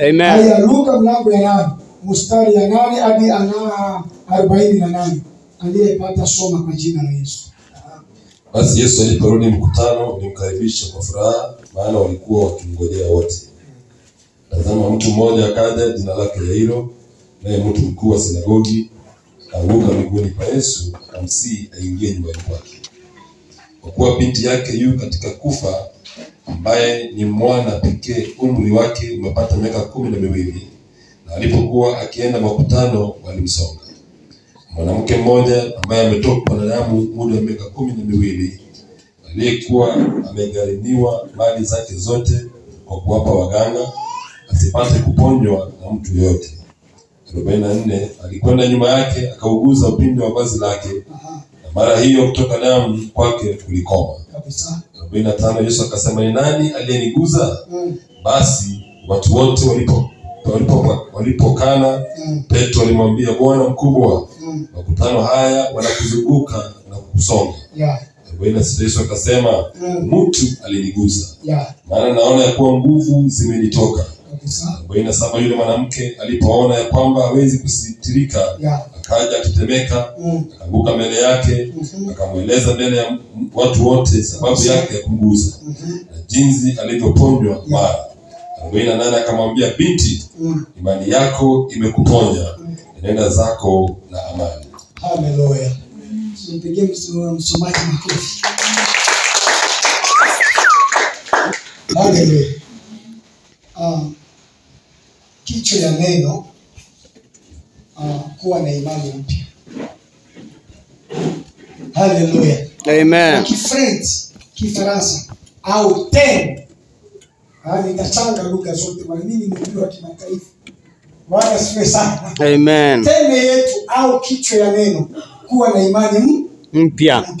Amen. Haya, Luka mlango ya 8 mstari ya 8 hadi 48. Aliyepata soma kwa jina la Yesu. Basi Yesu aliporudi, mkutano ulimkaribisha kwa furaha, maana walikuwa wakimngojea wote. Tazama, mtu mmoja akaja, jina lake Yairo, naye mtu mkuu wa sinagogi, akaanguka miguuni pa Yesu, akamsihi aingie nyumbani kwake, kwa kuwa binti yake yu katika kufa, ambaye ni mwana pekee, umri wake umepata miaka 12. Na alipokuwa akienda makutano, walimsonga. Mwanamke mmoja ambaye ametokwa na damu muda wa miaka 12, aliyekuwa amegharimiwa mali zake zote kwa kuwapa waganga, asipate kuponywa na mtu yote. 44, alikwenda nyuma yake, akauguza upindo wa vazi lake, na mara hiyo kutoka damu kwake kulikoma kabisa. 45, Yesu akasema, ni nani aliyeniguza? Basi watu wote walipokana, Petro alimwambia, Bwana mkubwa, makutano haya wanakuzunguka na kukusonga. 46, Yesu akasema, mtu aliniguza, maana naona ya kuwa nguvu zimenitoka. 47, yule mwanamke alipoona ya kwamba hawezi kusitirika, akaja akitetemeka, akaanguka mbele yake, akamweleza mbele ya watu wote sababu yake ya kumgusa na jinsi alivyoponywa mara. 48, akamwambia, binti, imani yako imekuponya, nenda zako na amani. Haleluya. Mpigie msomaji makofi. Haleluya. Kichwa ya neno kuwa na imani mpya. Haleluya. Amen. Kifaransa au ten. Nitachanga lugha zote, maana mimi ni mtu wa kimataifa. Bwana asifiwe sana. Amen. Teme yetu au kichwa ya neno kuwa na imani mpya.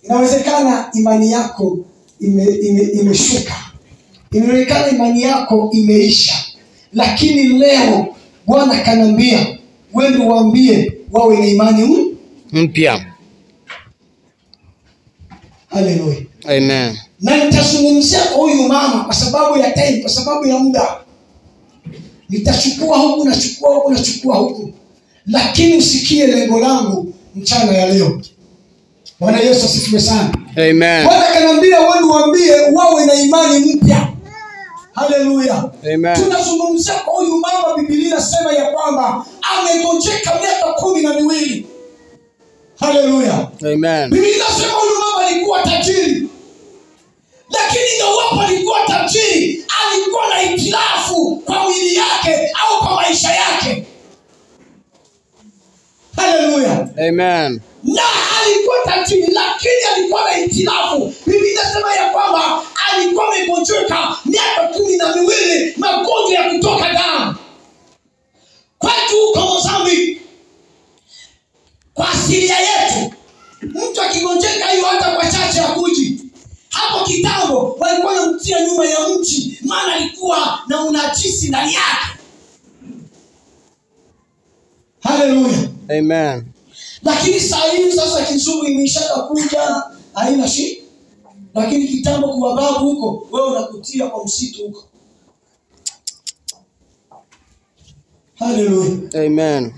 Inawezekana imani yako imeshuka. Inawezekana imani yako imeisha. Lakini leo Bwana kanambia wewe waambie wawe na imani mpya. Haleluya. Amen. Na nitazungumzia huyu mama kwa sababu ya time, kwa sababu ya muda. Nitachukua huku nachukua huku. Lakini usikie lengo langu mchana ya leo. Bwana Yesu asifiwe sana. Amen. Bwana kanambia wewe waambie wawe na imani mpya. Haleluya. Amen. Tunazungumzia kwa huyu mama, Biblia inasema ya kwamba amegonjeka miaka 12. Haleluya. Amen. Biblia inasema huyu mama alikuwa tajiri. Lakini ingawa alikuwa tajiri, alikuwa na hitilafu kwa mwili yake au kwa maisha yake. Haleluya. Amen. Na alikuwa tajiri lakini alikuwa na hitilafu. Biblia inasema ya kwamba alikuwa amegonjeka miaka 12, magonjwa ya kutoka damu. Kwetu huko Mozambique, kwa asilia yetu, mtu akigonjeka hiyo hata kwa chache ya kuji. Hapo kitambo walikuwa wanamtia nyuma ya mti, maana alikuwa na unajisi ndani yake. Haleluya. Amen. Lakini sasa kizungu imeshaka kuja, haina shida. Lakini kitambo kwa babu huko, wewe unakutia kwa msitu huko. Haleluya. Amen.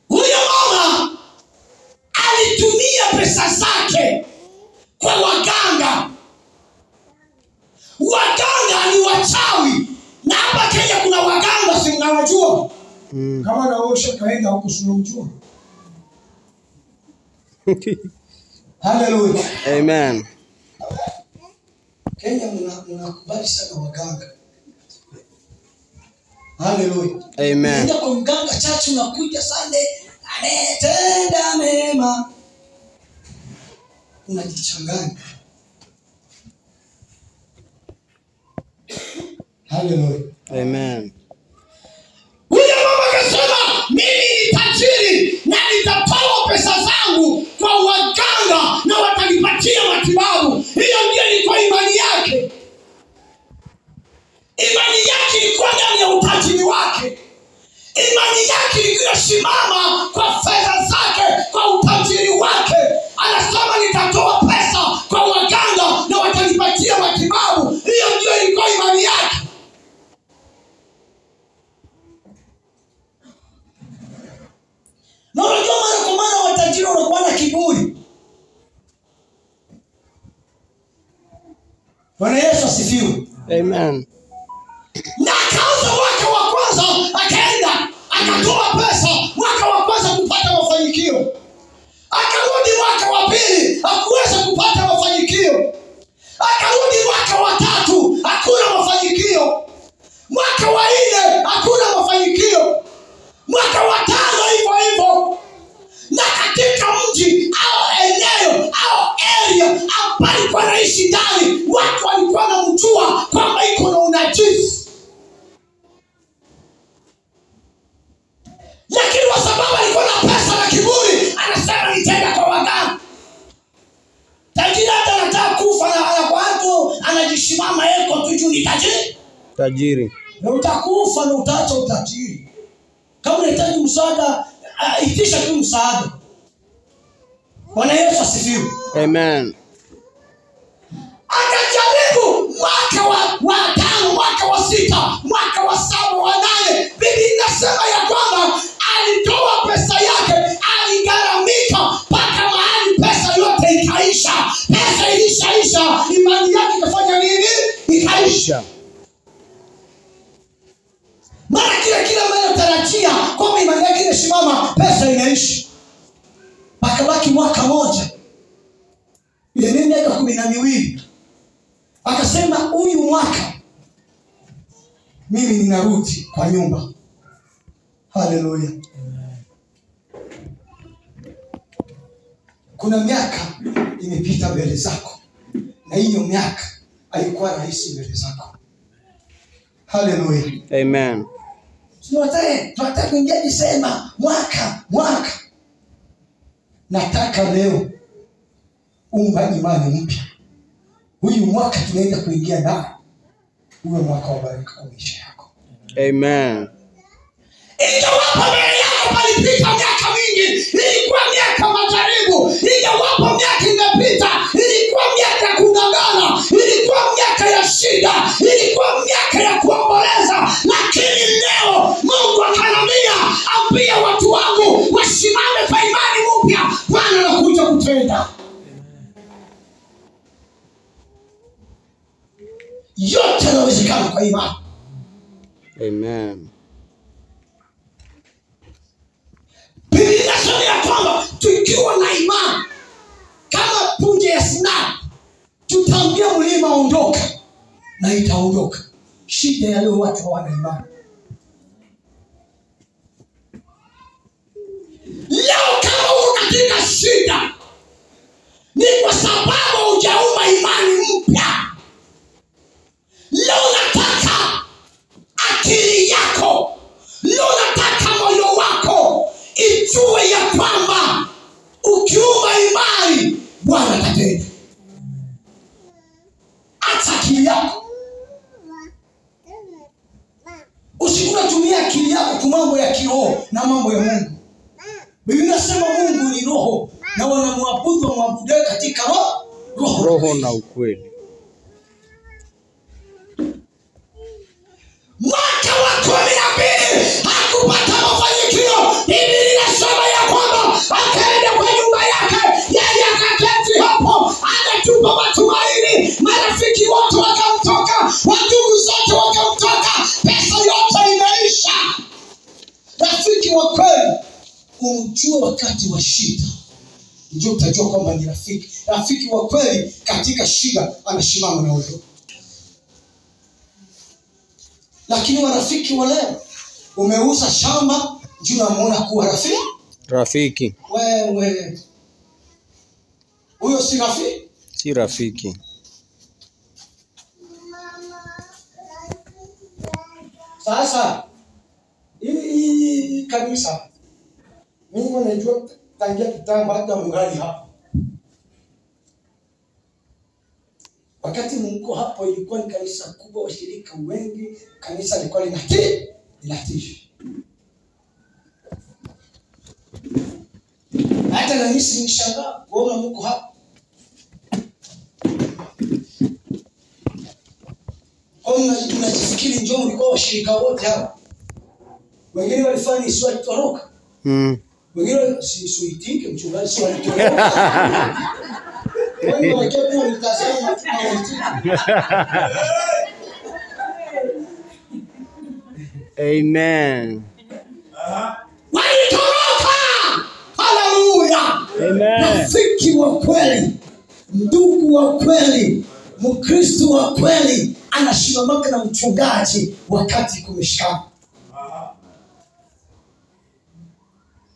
Huyo mama alitumia pesa zake kwa waganga. Waganga ni wachawi. Na hapa Kenya kuna waganga, si mnawajua? Kama na wewe kaenda huko unamjua. Haleluya. Amen. Kenya mnakubali sana waganga. Haleluya. Amen. Ndio kwa mganga chachu unakuja Sunday, anatenda mema. Unajichanganya. Haleluya. Amen. Huyo mama akasema, mimi ni tajiri na nitatoa pesa zangu kwa waganga na watanipatia matibabu. Hiyo ndio ilikuwa imani yake. Imani yake ilikuwa ndani ya utajiri wake. Imani yake ilikuwa simama kwa fedha zake, kwa utajiri wake. Anasema nitatoa pesa kwa waganga na watanipatia matibabu. Hiyo ndio ilikuwa imani yake. Amen. Na akaanza mwaka wa kwanza, akaenda akatoa pesa mwaka wa kwanza kupata mafanikio. Akarudi mwaka wa pili hakuweza kupata mafanikio. Akarudi mwaka wa tatu hakuna mafanikio. Mwaka wa nne hakuna mafanikio. Mwaka wa tano hivyo hivyo. Na katika mji au eneo au area ambapo alikuwa anaishi ndani, watu walikuwa wanamjua kwamba iko na unajisi. Lakini kwa sababu alikuwa na pesa na kiburi, anasema nitaenda kwa waganga. Tajiri hata anataka kufa na kwa watu anajishimama yeko tu juu ni tajiri. Na utakufa na utaacha utajiri. Kama unahitaji msaada, itisha tu msaada. Bwana Yesu asifiwe. Amen. Akajaribu mwaka wa tano, mwaka wa sita, mwaka wa saba, wa nane. Biblia inasema ya kwamba alitoa pesa yake, aligaramika mpaka mahali pesa yote ikaisha. Pesa ilishaisha, imani yake ikafanya nini? Ikaisha. Mara kile ambayo tarajia kwamba imani yake inasimama, pesa inaishi. Akabaki mwaka moja. Ile miaka 12. Akasema huyu mwaka mimi ninarudi kwa nyumba. Haleluya. Kuna miaka imepita mbele zako, na hiyo miaka alikuwa rais mbele zako. Haleluya. Amen. Tunataka kuingia Desemba, mwaka. Nataka leo umba imani mpya. Huyu mwaka tunaenda kuingia ndani, uwe mwaka wa baraka kwa maisha yako. Amen. Ingawapo mbele yako palipita miaka mingi, ilikuwa miaka majaribu. Ingawapo miaka imepita, ilikuwa miaka ya kung'ang'ana, ilikuwa miaka ya shida, ilikuwa miaka ya kuomboleza. Lakini leo Mungu akanambia, ambia watu wangu wasimame kwa imani mpya. Bwana anakuja kutenda. Yote yanawezekana kwa imani. Amen. Biblia inasema ya kwamba tukiwa na imani kama punje ya sinapi, tutaambia mlima ondoka na itaondoka. Shida ya leo watu hawana imani. Leo kama uko katika shida, ni kwa sababu hujaumba imani mpya. Leo nataka akili yako, leo nataka moyo wako ijue ya kwamba ukiumba imani Bwana atatenda. Acha akili yako. Usikutumia akili yako kwa mambo ya kiroho na mambo ya Mungu. Biblia inasema Mungu ni roho, na wanamwabudu katika roho na ukweli. Mwaka wa 12 hakupata mafanikio. Biblia inasema ya kwamba akaenda kwa nyumba yake, yeye akaketi hapo, anatupa matumaini. Marafiki wote wakamtoka, wandugu zote wakamtoka, pesa yote imeisha. Rafiki wa kweli umjue wakati wa shida, ndio utajua kwamba ni rafiki. Rafiki wa kweli katika shida anasimama na wewe. Lakini warafiki wa leo, umeuza shamba juu unamuona kuwa rafiki. Wewe huyo si rafiki. Sasa hii kanisa mimi najua tangia kitambo, hata mngali hapo. Wakati mko hapo ilikuwa ni kanisa kubwa, washirika wengi, kanisa lilikuwa linatisha. Hata na mimi nishangaa kuona mko hapo. Unajifikiri njoo mlikuwa washirika wote hapa. Wengine walifanya isiwa toroka. Wengine siitike mchungaji sio alitoroka. Wewe wakiwa unitazama tu. Amen. Walitoroka. Haleluya. Amen. Rafiki wa kweli, ndugu wa kweli, Mkristo wa kweli anasimamaka na mchungaji wakati kumeshikana.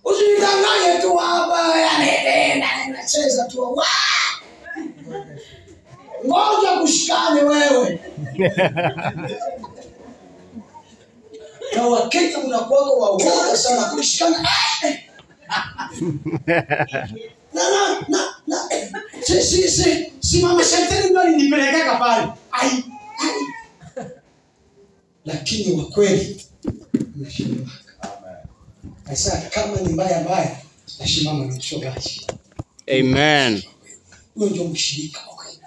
Usidanganye tu hapa, anacheza tu. Ngoja kushikane wewe. Na Wakenya mnakuwa waoga sana kushikana. Si mama shetani ndio alinipeleka pale. Ai. Lakini wa kweli unashimama. Sasa kama ni mbaya nashimama na mchungaji. Amen. Huyo ndio mshirika wa kweli.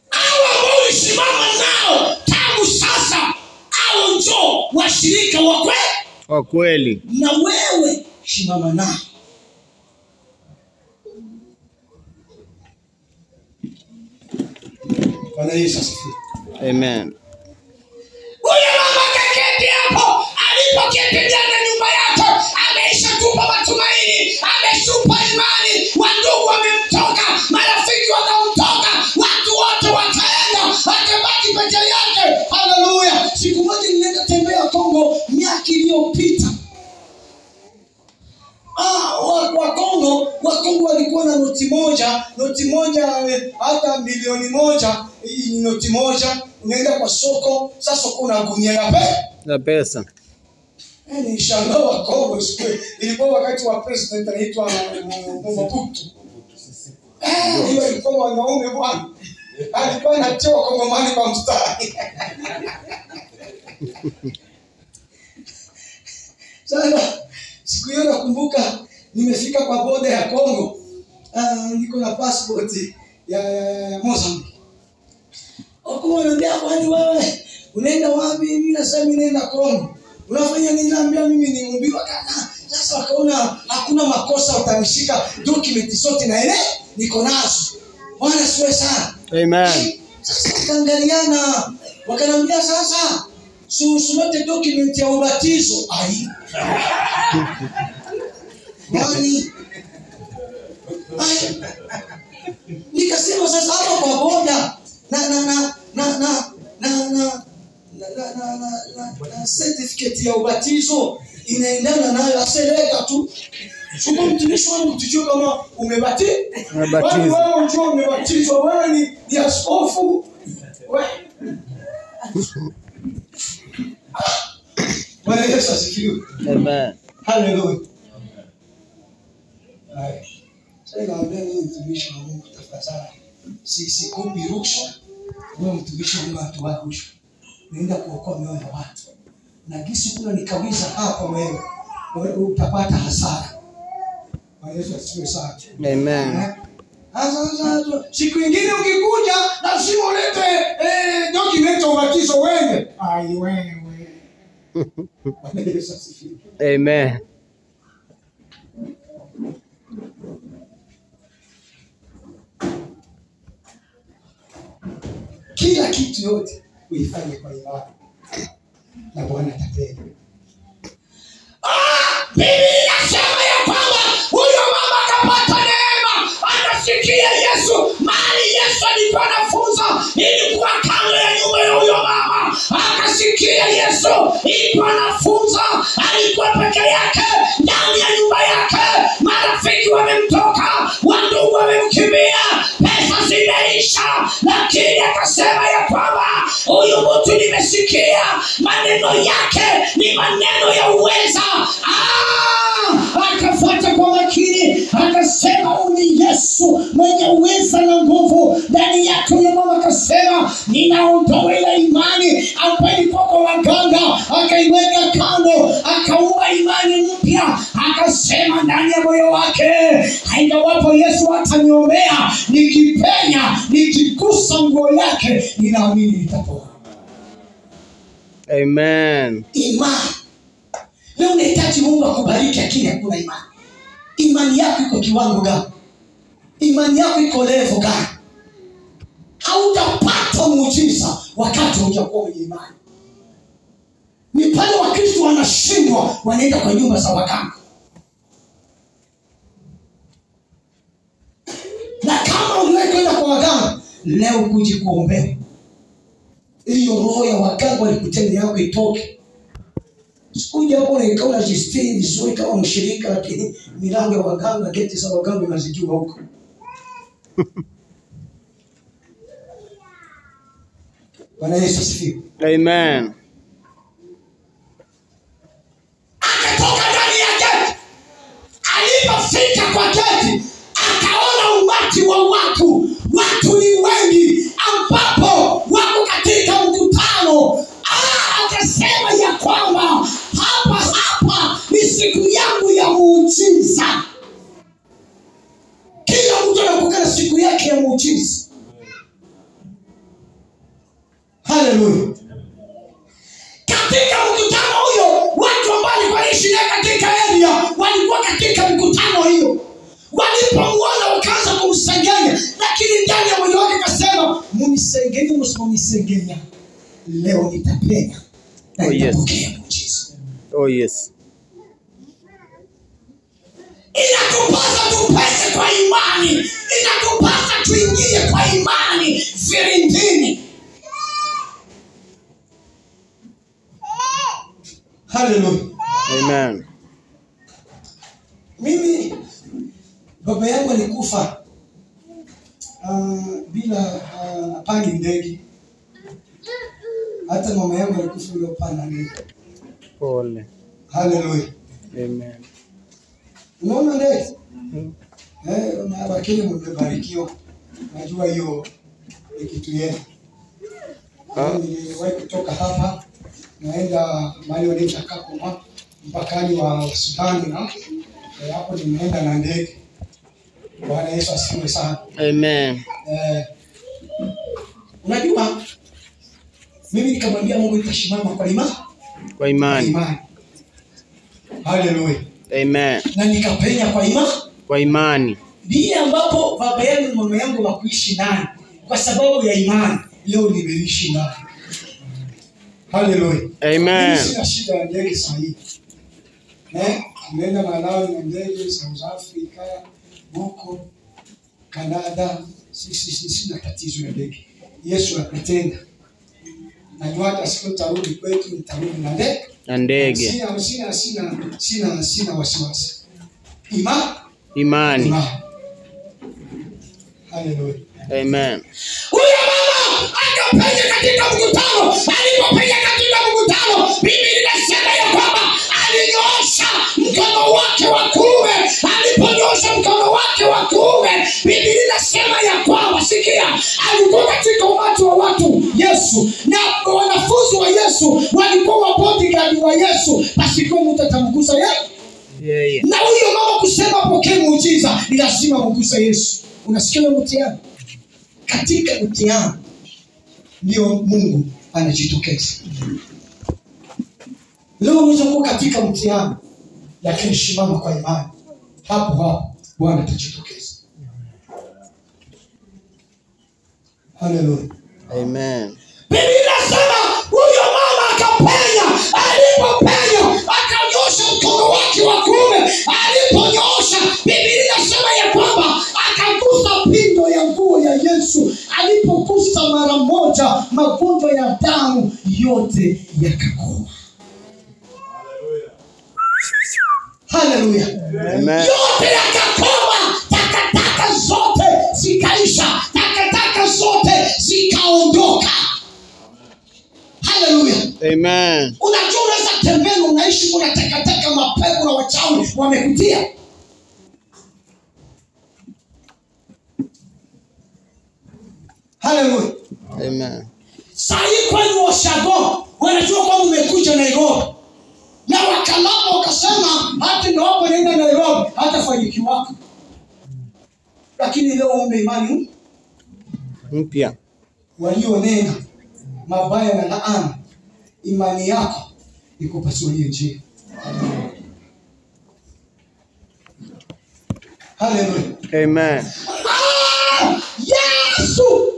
Hao ulisimama nao tangu sasa, hao ndio washirika wa kweli. Wa kweli. Na wewe simama nao. Bwana Yesu asifiwe. Amen. Huyo mama kaketi hapo, alipoketi ndani ya nyumba yake, ameisha tupa matumaini, ameshupa imani, wandugu wamemtoka, marafiki wakamtoka, watu wote wakaenda, akabaki peke yake. Haleluya. Siku moja nilienda tembea Kongo miaka iliyopita. Wakongo walikuwa na noti moja hata milioni moja. Hii noti moja unaenda kwa soko, sasa kuna gunia la pesa. Nishangaa Wakongo siku ilikuwa wakati wa president anaitwa Mobutu. Hiyo ilikuwa wanaume bwana. Alikuwa anatoa kwa mali kwa mstari. Sasa siku hiyo nakumbuka nimefika kwa boda ya Kongo. Niko na passport ya Mozambique. Wako wananiambia, kwani wewe unaenda wapi? Mimi nasema ninaenda Kongo. Unafanya nini? Naambia mimi ni mhubiri wa kana. Sasa wakaona hakuna makosa, utanishika document zote na ile niko nazo. Bwana siwe sana. Amen. Sasa tukaangaliana, wakaniambia sasa usilete document ya ubatizo. Ai. Nani? Ai. Nikasema sasa hapa kwa boda na certificate ya ubatizo inaendana nayo, aseleka tu. Sio mtumishi wangu tujue kama umebatizwa. Wewe unajua umebatizwa, wewe ni askofu. Wewe. Bwana Yesu asifiwe. Amen. Hallelujah. Hai. Sasa naambia ni mtumishi wa Mungu, tafadhali. Sikupi rushwa. Wewe mtumishi wa Mungu atoa rushwa. Naenda kuokoa mioyo ya watu. Na gisi kuna nikawiza hapa wewe utapata hasara. Bwana Yesu asifiwe sana. Amen. Sasa siku nyingine ukikuja lazima ulete document ya ubatizo wewe. Ai wewe. Bwana Yesu asifiwe. Amen. Kila kitu yote uifanye kwa imani. Na Bwana atatenda. Biblia inasema ya kwamba huyo mama akapata neema, anasikia Yesu, mali Yesu alikuwa anafunza ilikuwa kando ya nyumba ya huyo mama. Akasikia Yesu ilikuwa anafunza, alikuwa peke yake ndani ya nyumba yake, marafiki wamemtoka, wandugu wamemkimbia, pesa zimeisha, lakini akasema ya kwamba huyu mtu nimesikia maneno yake ni maneno ya uweza. Akafuata kwa makini, akasema huyu ni Yesu mwenye uweza na nguvu ndani yake. Huyo mama akasema ninaondoa ile imani ambayo ilikuwa kwa waganga, akaiweka kando, akaumba imani mpya. Akasema ndani ya moyo wake, ingawapo Yesu ataniombea, nikipenya, nikigusa nguo yake, ninaamini nitapona. Amen. Imani. Leo unahitaji Mungu akubariki, lakini hakuna imani. Imani yako iko kiwango gani? Imani yako iko level gani? hautapata muujiza wakati hujakuwa mwenye imani. Ni pale Wakristo wanashindwa, wanaenda kwa nyumba za waganga. Na kama uliwahi kwenda kwa waganga, leo kuji kuombea, hiyo roho ya waganga walikutenda yako itoke. Sikuja hapo na ikawa unajistiri vizuri kama mshirika, lakini milango ya waganga, geti za waganga unazijua huko. Bwana Yesu asifiwe. Amen. Akatoka ndani ya geti. Alipofika kwa geti, akaona umati wa watu. Watu ni wengi ambapo wako katika mkutano. Akasema ya kwamba hapa ni siku yangu ya muujiza. Kila mtu anapokaa siku yake ya muujiza. Haleluya. Katika mkutano huyo, watu ambao walikuwa wanaishi katika area walikuwa katika mkutano hiyo. Walipomwona wakaanza kumsengenya, lakini ndani ya moyo wake akasema, "Mnisengenya, msiponisengenya, leo nitapenya na nitapokea muujiza." Oh yes. Inatupasa tupese kwa imani. Inatupasa tuingie kwa imani vilindini. Hallelujah. Amen. Mimi baba yangu alikufa bila pandi ndege. Hata mama yangu alikufa bila panda ndege. Pole. Hallelujah. Amen. Unaona ndege? Na wakili mmebarikiwa. Najua hiyo ni kitu yenu. Niliwahi kutoka hapa naenda mahali wanaita Kakuma, mpakani wa Sudani, na hapo nimeenda na ndege. Bwana Yesu asifiwe sana. Amen. Unajua mimi nikamwambia Mungu nitasimama kwa imani. Kwa imani. Hallelujah. Amen. Na nikapenya kwa imani. Kwa imani. Ndiye ambapo baba yangu na mama yangu wakuishi ndani kwa sababu ya imani. Leo nimeishi ndani. Hallelujah. Amen. Sina shida ya ndege sahihi. Nimeenda Malawi na ndege, South Africa, huko Canada, sina tatizo ya ndege. Yesu anatenda. Najua hata siku tarudi kwetu nitarudi na ndege. Na ndege. Sina wasiwasi. Imani. Hallelujah. Amen. Huyo mama akapenya katika mkutano. Alipopenya katika mkutano, Biblia inasema ya kwamba alinyoosha mkono wake wa kuume. Aliponyosha mkono wake wa kuume, Biblia inasema ya kwamba, sikia, alikuwa katika umati wa watu Yesu, na wanafunzi wa Yesu walikuwa wa bodyguard wa Yesu. Basi kwa mtu atamgusa yeye. Na huyo mama kusema pokea muujiza, ni lazima mgusa Yesu. Unasikia mtihani? Katika mtihani ndio Mungu anajitokeza. Leo unaweza katika mtihani, lakini simama kwa imani. Hapo Bwana atajitokeza. Hallelujah. Amen. Biblia inasema huyo mama akapenya. Alipopenya akanyosha mkono wake wa kuume. Aliponyosha, Biblia inasema ya kwamba akagusa pindo ya nguo ya Yesu. Alipogusa mara moja, magonjwa ya damu yote yakakoma. Hallelujah. Amen. Yote yakakoma, takataka zote zikaisha, takataka zote zikaondoka. Hallelujah. Amen. Unajua unaweza tembea unaishi kuna takataka, mapepo na wachawi wamekutia. Hallelujah. Amen. Sahi kwenu washago, wanajua kwamba umekuja Nairobi. Na wakalapa wakasema hata ndio hapo nenda Nairobi hata fanyiki wako. Lakini leo una imani Mpya. walionena mabaya na laana, imani yako ikupasulie njia. Hallelujah. Amen. Yesu!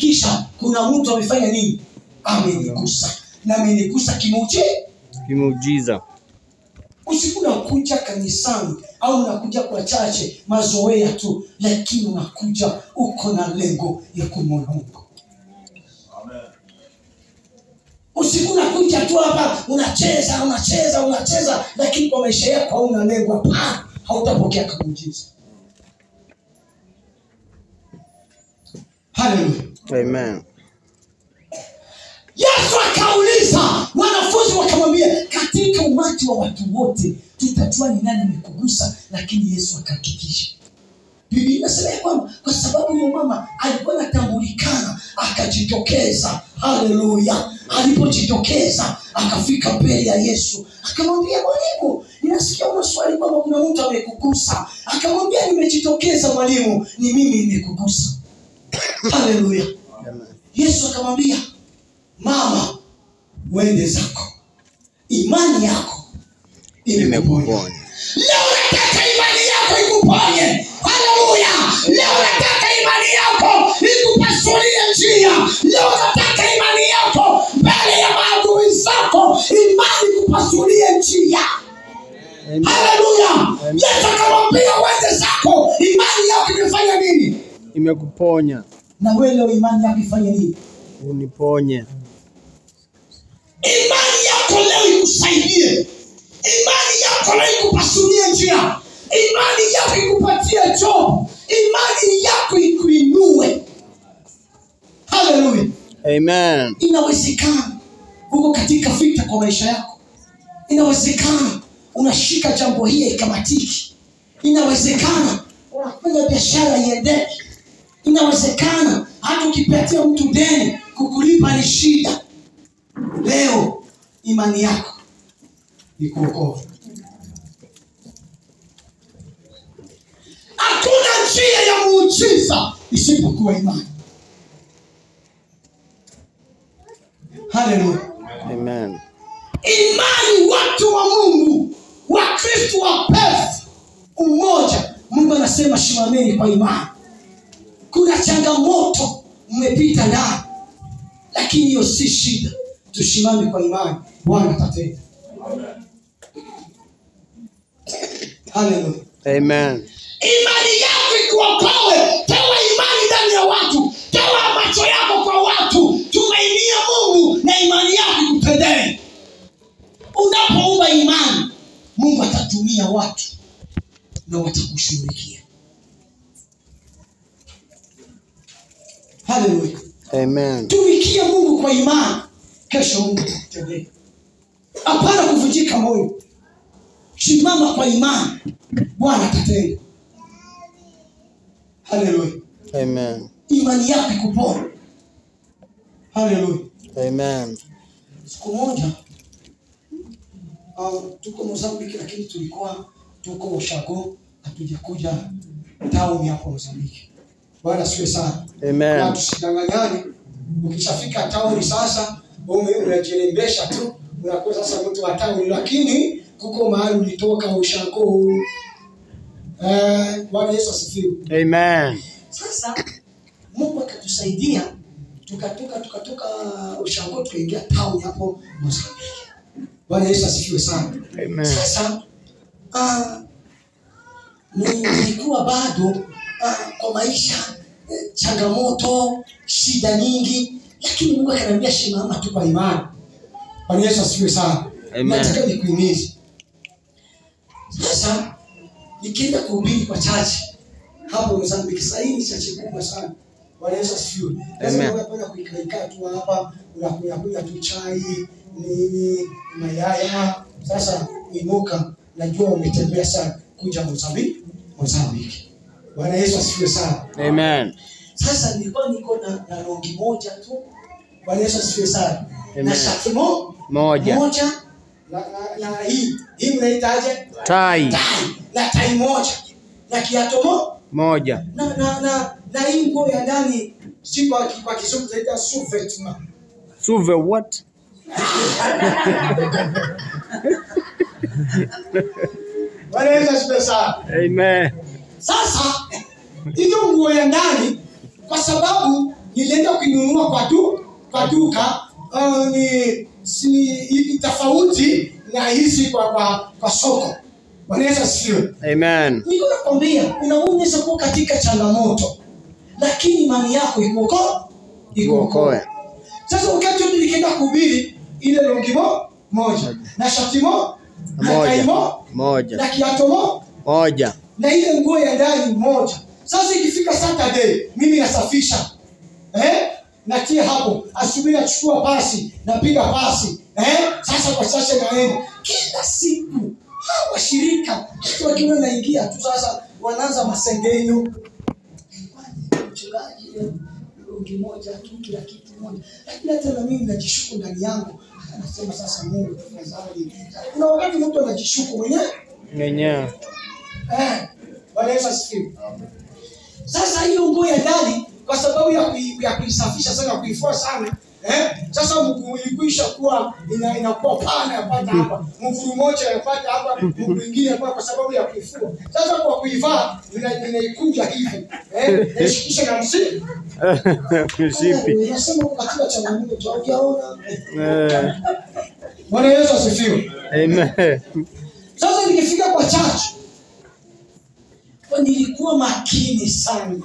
kuhakikisha kuna mtu amefanya nini? Amenigusa. Na amenigusa Kimuujiza. Usikuna kuja kanisani au unakuja kwa chache mazoea tu, lakini unakuja uko na lengo ya kumwona Mungu. Amen. Usikuna kuja tu hapa unacheza lakini kwa maisha yako hauna lengo. Hapana, hautapokea muujiza. Hallelujah. Amen. Yesu akauliza, wanafunzi wakamwambia, katika umati wa watu wote tutajua ni nani amekugusa? Lakini Yesu akahakikisha. Biblia inasema kwamba kwa sababu huyo mama alikuwa anatambulikana, akajitokeza. Haleluya. Alipojitokeza akafika mbele ya Yesu, akamwambia, mwalimu, ninasikia una swali kwamba kuna mtu amekugusa. Akamwambia, nimejitokeza mwalimu, ni mimi nimekugusa. Haleluya. Yesu akamwambia, mama, wende zako, imani yako imekuponya. Leo nataka imani yako ikuponye. Haleluya. Leo nataka imani yako ikupasulie njia. Leo nataka imani yako mbele ya maadui zako, imani kupasulie njia. Haleluya. Yesu akamwambia, wende zako, imani yako imefanya nini? Imekuponya. Na wewe leo imani yako ifanye nini? Uniponye. Imani yako leo ikusaidie. Imani yako leo ikupasulie njia. Imani yako ikupatie job. Imani yako ikuinue. Hallelujah. Amen. Inawezekana uko katika vita kwa maisha yako. Inawezekana unashika jambo hili ikamatiki. Inawezekana unafanya biashara iendeke. Inawezekana hata ukipatia mtu deni kukulipa ni shida. Leo imani yako ikuokoa. Hakuna njia ya muujiza isipokuwa imani. Hallelujah. Amen. Imani, watu wa Mungu, wa Kristo wa pefu umoja. Mungu anasema shimameni kwa imani. Kuna changamoto mmepita ndani, lakini hiyo si shida. Tushimame kwa imani, Bwana atatenda. Amen. Hallelujah. Amen. Imani yako ikuokoe. Toa imani ndani ya watu. Toa macho yako kwa watu. Tumainia Mungu na imani yako ikupendee. Unapoomba imani, Mungu atatumia watu na watakushughulikia. Hallelujah. Amen. Tumikia Mungu kwa imani, kesho Mungu atatendea. Hapana kuvunjika moyo. Simama kwa imani, Bwana atatenda. Hallelujah. Amen. Imani yako ikupone. Hallelujah. Amen. Siku moja tuko Mozambique, lakini tuko Ushago, hatujakuja town hapo Mozambique. Bwana siwe sana. Amen. Na tusidanganyane. Ukishafika town sasa unajirembesha tu, unakuwa sasa mtu wa town, lakini kuko mahali ulitoka Ushago. Bwana Yesu asifiwe. Amen. Sasa Mungu akatusaidia tukatoka Ushago tukaingia town hapo Mozambique. Bwana Yesu asifiwe sana. Amen. Sasa nilikuwa bado kwa maisha changamoto, shida nyingi, lakini Mungu akaniambia simama tu kwa imani. Bwana Yesu asifiwe sana. Nataka nikuhimize. Sasa nikienda kuhubiri kwa chache hapo Mozambique, sasa hii chache kubwa sana. Bwana Yesu asifiwe. Sasa unapenda kuikaa tu hapa, unakunywa tu chai, nini, mayaya. Sasa inuka, najua umetembea sana kuja Mozambique. Bwana Yesu asifiwe sana. Amen. Sasa nilikuwa niko na longi moja tu. Bwana Yesu asifiwe sana. Amen. Na shati moja. Na hii mnaitaje? Tai. Na tai moja. Na kiatu moja. Na hii nguo ya ndani si kwa Kizungu tunaita sous-vêtement. Sous-vêtement what? Bwana Yesu asifiwe sana. Amen. Sasa hiyo nguo ya ndani, kwa sababu nilienda kununua kwa duka ni tofauti na hizi kwa soko. Bwana Yesu asifiwe. Amen. Niko nakwambia unaweza kuwa katika changamoto lakini imani yako ikuokoe. Sasa wakati wote nikienda kuhubiri ile longi moja na shati moja na kiatu moja na ile nguo ya ndani moja. Sasa ikifika Saturday mimi nasafisha. Natia hapo, asubuhi nachukua pasi, napiga pasi. Sasa kwa sasa naenda kila siku. Hawa shirika wakiwa naingia tu sasa wanaanza masengenyo. Mchungaji longi moja tu kila kitu moja. Lakini hata na mimi najishuku ndani yangu. Anasema sasa Mungu tafadhali. Kuna wakati mtu anajishuku mwenyewe. Bwana Yesu asifiwe. Sasa hiyo nguo ya ndani kwa sababu ya kuisafisha sana, kuifua sana, sasa mguu ilikwisha kuwa inakuwa pana yapata hapa, mguu mmoja yapata hapa, mguu mwingine hapa kwa sababu ya kuifua. Sasa kwa kuivaa inaikunja hivi, nishikisha na msipi. Nasema katika changamoto hujaona. Bwana Yesu asifiwe. Amen. Sasa nikifika kwa church nilikuwa makini sana.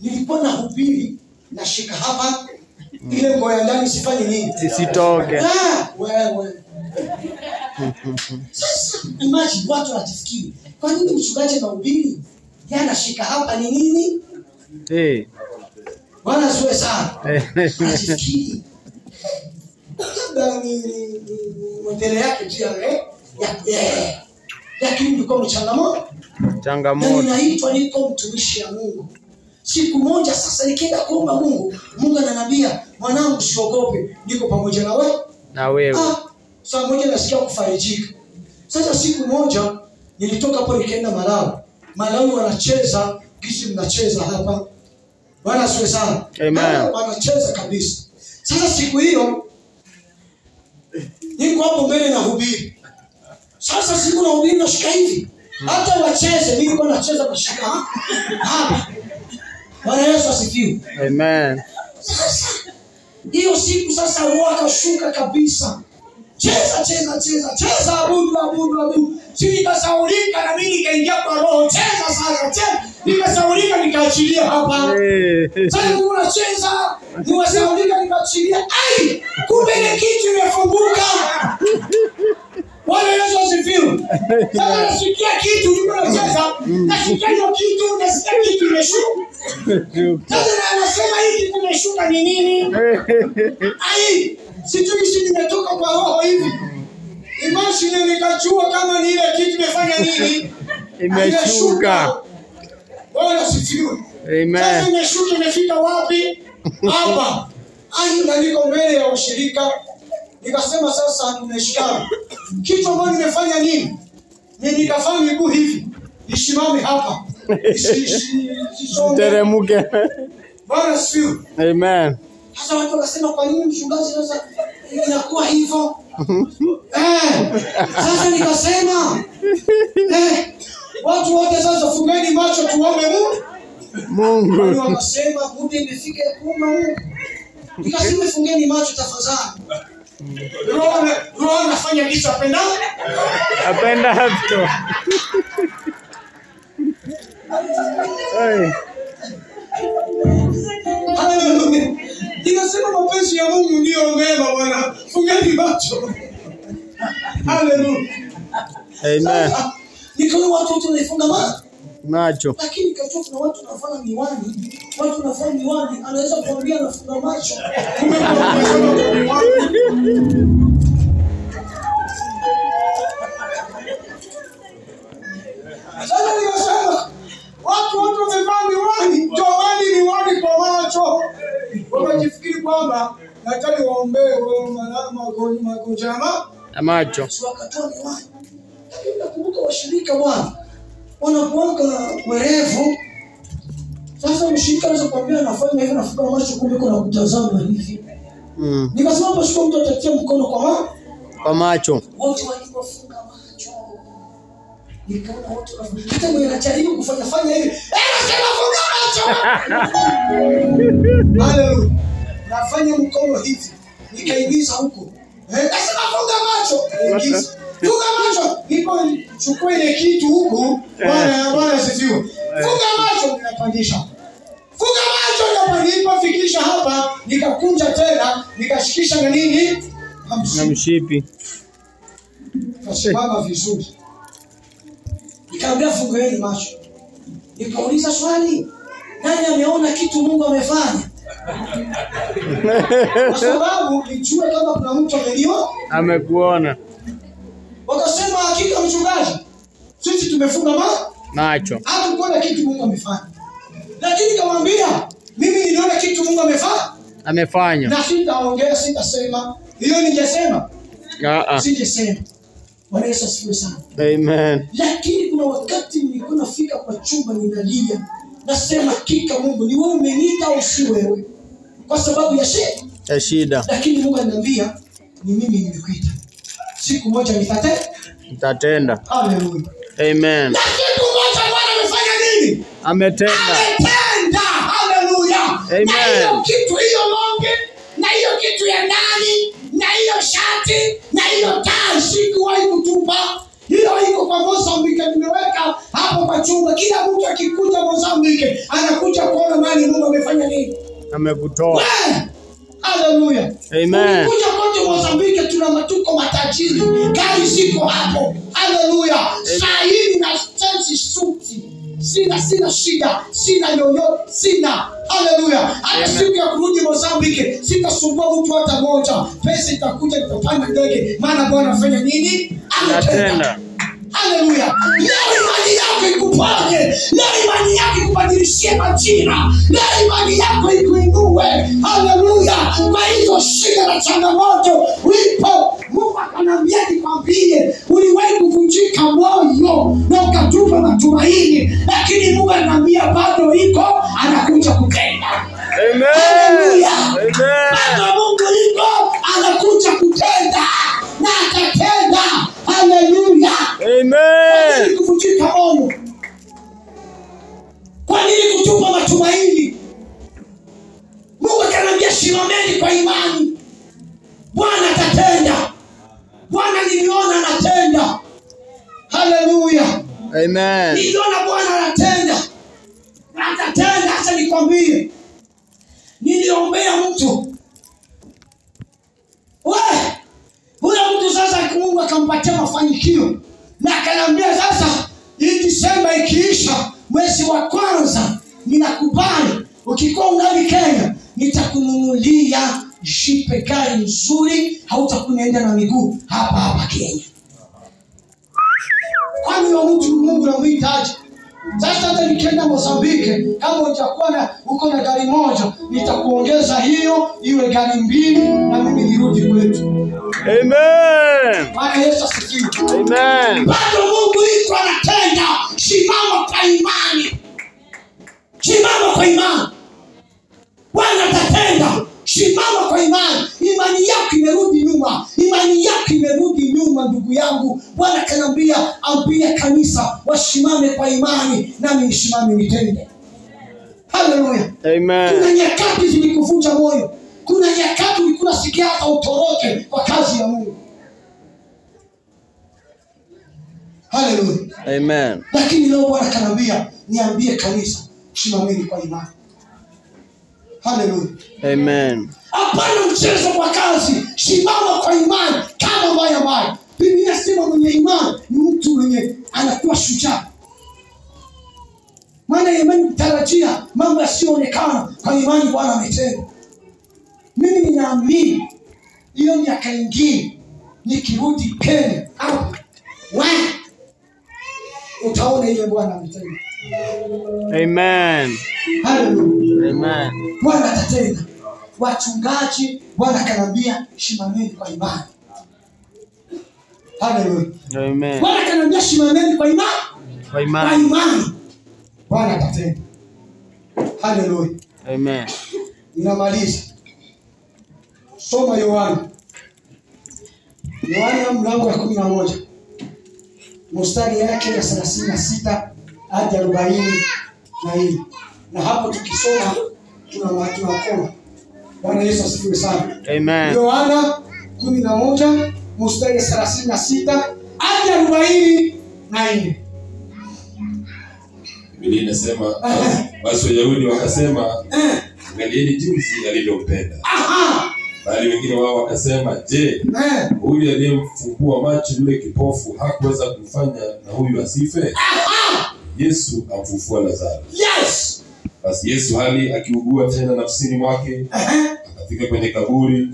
Nilikuwa nahubiri nashika hapa ile nguo ya ndani sifanye nini? Sisitoke. Wewe. Sasa imagine watu watafikiri kwa nini mchungaji anahubiri? Yeye anashika hapa ni nini? Bwana asiwe sana. Anafikiri. Labda ni modele yake tu lakini ndiko changamoto. Na ninaitwa niko mtumishi ya Mungu. Siku moja sasa nikienda kuomba Mungu ananiambia mwanangu usiogope, niko pamoja na wewe. Saa moja nasikia kufarijika. Sasa siku moja nilitoka hapo nikaenda Malawi wanacheza kisi mnacheza hapa. Bwana asiwe sana. Amen. Wanacheza kabisa. Sasa siku hiyo niko hapo mbele na hubiri. Sasa siku na hubiri nashika hivi. Hata wacheze nilikuwa nacheza kwa shaka hapa. Bwana Yesu asifiwe. Amen. Sasa hiyo siku sasa roho akashuka kabisa. Cheza abudu. Nikasaulika na mimi nikaingia kwa roho. Cheza. Nikasaulika nikaachilia hapa. Sasa unacheza, niwasaulika nikaachilia. Ai! Kumbe ile kitu imefunguka. Bwana Yesu asifiwe. Sasa nasikia kitu unacheza, nasikia hiyo kitu, nasikia kitu imeshuka. Sasa anasema hiki kimeshuka ni nini? Ai, sijui si nimetoka kwa roho hivi. Imagine nikajua kama ni ile kitu imefanya nini? Imeshuka. Bwana asifiwe. Amen. Sasa imeshuka imefika wapi? Hapa. Ai, na niko mbele ya washirika. Nikasema sasa nimeshika. Kitu ambacho nimefanya nini? Nikafanya miguu hivi. Nisimame hapa. Teremuke. Bwana asifiwe. Amen. Sasa watu wanasema kwa nini mchungaji sasa inakuwa hivyo? Sasa nikasema watu wote sasa fungeni macho tuombe Mungu. Wao wakasema muda imefika kuomba Mungu. Nikasema fungeni macho tafadhali. Roho anafanya kitu apenda hapo. Haleluya. Nikasema mapenzi ya Mungu ndio mema bwana. Fungeni macho. Haleluya. Amen. Nikaona watu wote wanafunga macho. Lakini kachua kuna watu wanafanya miwani. Watu wanafanya miwani anaweza kuambia anafunga macho. Kumbe kwa miwani. Sasa nikasema watu wamevaa miwani, toweni miwani kwa macho. Wakajifikiri kwamba nataka waombee magonjwa ya macho. Wakatoa miwani. Lakini nakumbuka washirika wanakuanga werevu. Sasa mshirika anaweza kuambia anafanya hivi nafunga macho kumbe kuna kutazama hivi. Nikasema hapo sio mtu atatia mkono kwa macho. Kwa macho. Wote walipofunga macho. Nikaona watu hata mwenye anajaribu kufanya hivi. Nasema funga macho. Haleluya. Nafanya mkono hivi. Nikaingiza huko. Nasema funga macho. Ingiza. Funga macho. Niko chukua ile kitu huko. Bwana asifiwe. Funga macho ninapandisha. Funga macho na nilipofikisha hapa nikakunja tena nikashikisha na nini? Na mshipi. Kasimama vizuri. Nikaambia fungueni macho. Nikauliza swali, nani ameona kitu Mungu amefanya? Kwa sababu nijue kama kuna mtu amekuona. Wakasema hakika mchungaji, sisi tumefunga macho. Hatukuona kitu Mungu amefanya. Lakini nikamwambia mimi niliona kitu Mungu amefanya. Na sitaongea, sitasema. Hiyo ningesema. Singesema. Bwana Yesu asifiwe sana. Amen. Lakini kuna wakati nilikuwa nafika kwa chumba ninalia. Nasema hakika Mungu ni wewe umeniita au si wewe? Kwa sababu ya shida. Lakini Mungu ananiambia ni mimi nimekuita. Siku moja nitatenda. Haleluya. Amen. Na siku moja Bwana amefanya nini? Ametenda. Haleluya. Amen. Na hiyo kitu hiyo longe, na hiyo kitu ya ndani, na hiyo shati, na hiyo tai sikuwahi kutupa. Hiyo iko kwa Mozambique, nimeweka hapo kwa chumba. Kila mtu akikuja Mozambique anakuja kuona mali Mungu amefanya nini? Amekutoa. Haleluya. Amen. Kuja kote Mozambique tuna matuko matajiri. Gari ziko hapo. Haleluya. Saa hii na sensi suti. Sina shida. Sina yoyote. Sina. Haleluya. Hata siku ya kurudi Mozambique sitasumbua mtu hata moja. Pesa itakuja nitapanda ndege. Maana Bwana afanya nini? Anatenda. Haleluya. Leo imani yako ikuponye. Leo imani yako ikubadilishie majira. Leo imani yako ikuinue. Haleluya. Kwa hizo shida na changamoto ulipo, Mungu ananiambia nikwambie, uliwahi kuvunjika moyo na ukatupa matumaini, lakini Mungu ananiambia bado iko anakuja kutenda. Amen. Haleluya. Amen. Bado Mungu iko anakuja kutenda na atatenda. Haleluya. Amen. Kuvunjika moyo. Kwa nini kutupa matumaini? Mungu ananiambia simameni kwa imani. Bwana atatenda. Bwana niliona anatenda. Haleluya. Amen. Niliona Bwana anatenda. Na atatenda. Acha nikwambie. Niliombea mtu. Huyo mtu sasa Mungu akampatia mafanikio. Na akaniambia sasa hii Disemba ikiisha mwezi wa kwanza ninakubali ukikuwa ungali Kenya nitakununulia jipe gari nzuri, hautakuenda na miguu hapa Kenya. Kwani huyo mtu Mungu anamhitaji. Sasa hata nikienda Mozambique kama utakuwa uko na gari moja nitakuongeza hiyo iwe gari mbili na mimi nirudi kwetu. Amen. Bwana Yesu asifiwe. Amen. Bado Mungu yuko anatenda. Simama kwa imani. Simama kwa imani. Bwana atatenda. Simama kwa imani. Imani yako imerudi nyuma. Imani yako imerudi nyuma ndugu yangu. Bwana kanambia ambia kanisa wasimame kwa imani nami nisimame nitende. Haleluya. Amen. Kuna nyakati zilikuvunja moyo. Kuna nyakati ulikuwa sikia hata utoroke kwa kazi ya Mungu. Haleluya. Amen. Lakini leo Bwana kanambia niambie kanisa simameni kwa imani. Haleluya. Amen. Hapana mchezo kwa kazi, simama kwa imani kama mbaya. Biblia inasema mwenye imani ni mtu mwenye anakuwa shujaa. Maana imani kutarajia mambo yasiyoonekana, kwa imani Bwana ametenda. Mimi ninaamini hiyo miaka ingine nikirudi Kenya hapa utaona ile Bwana ametenda. Amen. Haleluya. Amen. Bwana atatenda. Wachungaji Bwana kanambia simameni kwa imani. Haleluya. Amen. Bwana kanambia simameni kwa imani. Kwa imani. Kwa imani. Bwana atatenda. Haleluya. Amen. Ninamaliza. Soma Yohana mlango wa 11. mstari yake ya 36 hadi 40. Na hapo tukisoma tunakoma. Bwana Yesu asifiwe sana. Amen. Yohana 11 mstari 36 hadi 44. Biblia inasema basi Wayahudi wakasema, angalieni jinsi alivyompenda. Bali wengine wao wakasema, je, huyu aliyemfungua macho yule kipofu hakuweza kumfanya na huyu asife? Yesu amfufua Lazaro. Yes. Basi Yesu hali akiugua tena nafsini mwake, akafika kwenye kaburi,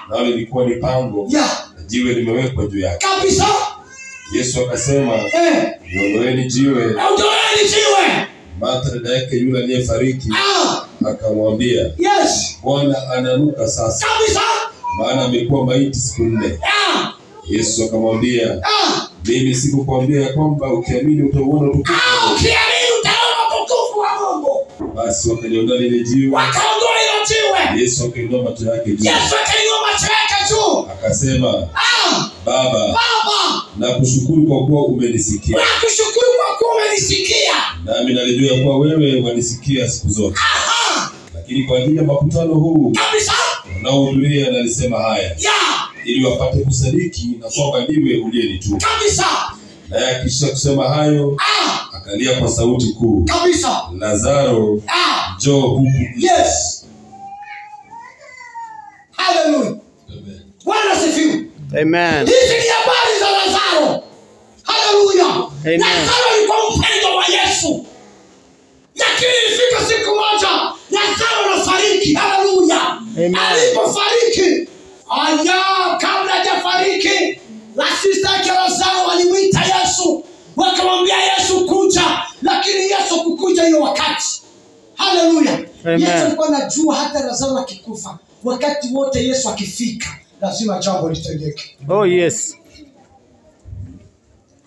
nalo lilikuwa ni pango, na jiwe limewekwa juu yake. Kabisa. Yesu akasema, ondoeni jiwe. Ondoeni jiwe. Martha dada yake yule aliyefariki akamwambia, Yes. Bwana ananuka sasa, Kabisa. maana amekuwa maiti siku 4. Yesu akamwambia, mimi sikukwambia ya kwamba ukiamini utaona utukufu wa Mungu? Ukiamini utaona utukufu wa Mungu. Basi wakaliondoa lile jiwe. Wakaondoa ile jiwe. Yesu akainua macho yake juu. Yesu akainua macho yake juu. Akasema, Baba, nakushukuru kwa kuwa umenisikia. Nakushukuru kwa kuwa umenisikia. Nami nalijua ya kuwa wewe wanisikia siku zote. Lakini kwa ajili ya makutano huu Kabisa. unaohudhuria nalisema haya, ili wapate kusadiki na kwamba ndiwe uliyenituma. Kabisa. Naye akisha kusema hayo, akalia kwa sauti kuu, Kabisa. Lazaro, njoo huku. Yes. Hallelujah. Bwana asifiwe. Amen. Hizi ni habari za Lazaro. Hallelujah. Amen. Lazaro alikuwa mpendwa wa Yesu. Lakini ilifika siku moja Lazaro anafariki. Hallelujah. Amen. Alipofariki, kabla hajafariki, sister yake Lazaro walimuita Yesu. Wakamwambia Yesu kuja, lakini Yesu kukuja hiyo wakati. Hallelujah. Amen. Yesu alikuwa anajua hata Lazaro akikufa, wakati wote Yesu akifika, lazima jambo litendeke. Oh yes.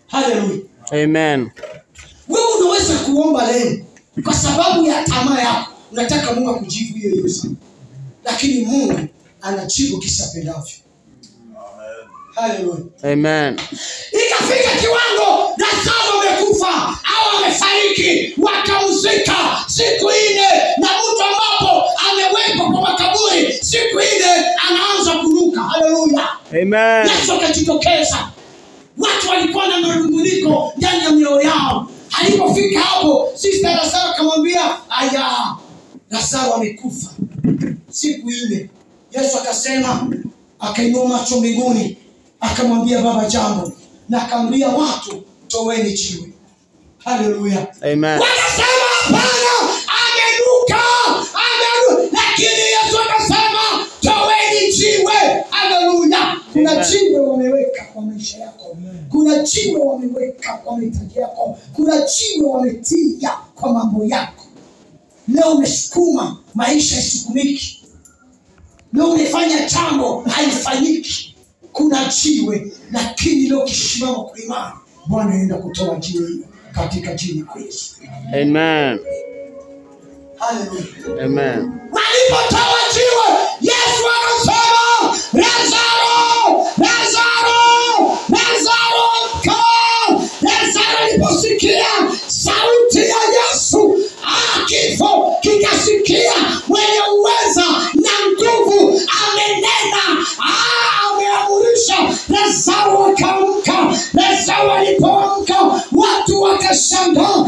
Hallelujah. Amen. Wewe unaweza kuomba leo kwa sababu ya tamaa yako, unataka Mungu akujibu hiyo hiyo sana. Lakini Mungu anajibu kisapendavyo. Hallelujah. Amen. Ikafika kiwango Lazaro amekufa au amefariki, wakamzika siku 4, na mtu ambapo amewekwa kwa makaburi siku 4 anaanza kuruka. Hallelujah. Amen. Yesu akajitokeza. Watu walikuwa na marunguniko ndani ya mioyo yao. Alipofika hapo, sister Lazaro akamwambia, Lazaro amekufa siku 4. Yesu akasema, akainua macho mbinguni, akamwambia Baba jambo, na akamwambia watu, toweni jiwe. Hallelujah. Amen. Wakasema hapana, amenuka. Lakini Yesu akasema, toweni jiwe. Hallelujah. Kuna jiwe wameweka kwa maisha yako. Kuna jiwe wameweka kwa mahitaji yako. Kuna jiwe wametia kwa mambo yako. Leo umesukuma maisha yasukumiki. Leo umefanya jambo haifanyiki. Kuna jiwe, lakini leo kisimama kwa imani, Bwana anaenda kutoa jiwe hilo katika jina la Yesu. Amen. Hallelujah. Amen. Walipotoa jiwe, Yesu akasema, Lazaro, Lazaro, Lazaro, amka. Lazaro aliposikia sauti ya Yesu, kifo kikasikia. Mwenye uweza na nguvu amenena, ameamurisha Lazaro akaamka. Lazaro alipoamka, watu wakashangaa.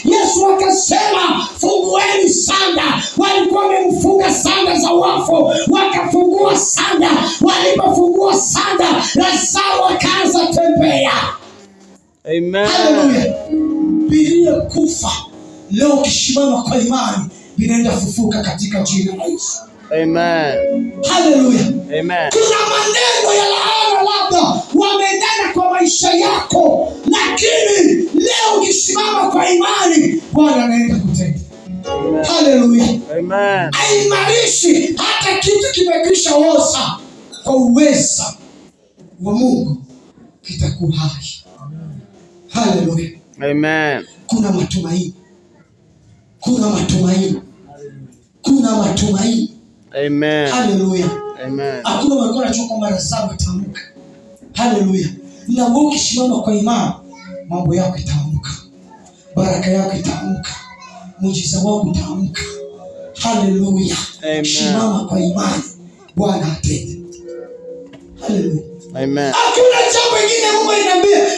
Yesu akasema, fungueni sanda. Walikuwa wamemfunga sanda za wafu, wakafungua sanda. Walipofungua sanda, Lazaro akaanza tembea. Amen. Hallelujah. Bila kufa, leo kishimama kwa imani, binaenda fufuka katika jina la Yesu. Amen. Hallelujah. Amen. Kuna maneno ya laana labda wamenena kwa maisha yako, lakini leo ukisimama kwa imani, Bwana anaenda kutenda. Hallelujah. Amen. Haimarishi hata kitu kimekwisha oza, kwa uweza wa Mungu kitakuwa hai. Hallelujah. Amen. Kuna matumaini. Kuna matumaini. Kuna matumaini. Amen. Hallelujah. Amen. Hakuna walikuwa wanajua kwamba Lazaro ataamka. Hallelujah. Na wewe ukisimama kwa imani, mambo yako itaamka, baraka yako itaamka, muujiza wako utaamka. Haleluya. Simama kwa imani, Bwana atende. Haleluya. Amen. Hakuna jambo lingine Mungu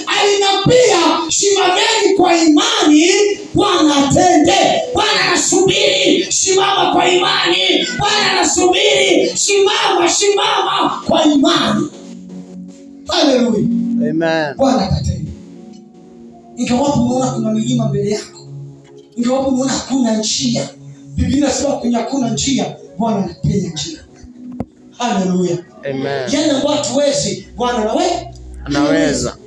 aliniambia, simameni kwa imani, Bwana atende. Bwana anasubiri, simama kwa imani. Bwana anasubiri, simama kwa imani. Haleluya. Amen. Bwana atatenda. Ingawapo unaona kuna milima mbele yako, ingawapo unaona hakuna njia, Biblia inasema kwenye hakuna njia, Bwana anapenya njia. Haleluya. Amen. Yale watu wezi, Bwana anaweza.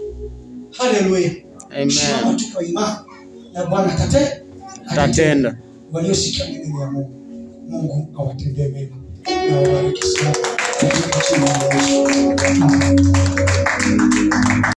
Haleluya. Amen. Simama tu kwa imani na Bwana atatenda. Waliosikia neno la Mungu, Mungu awatendee mema na awabariki sana.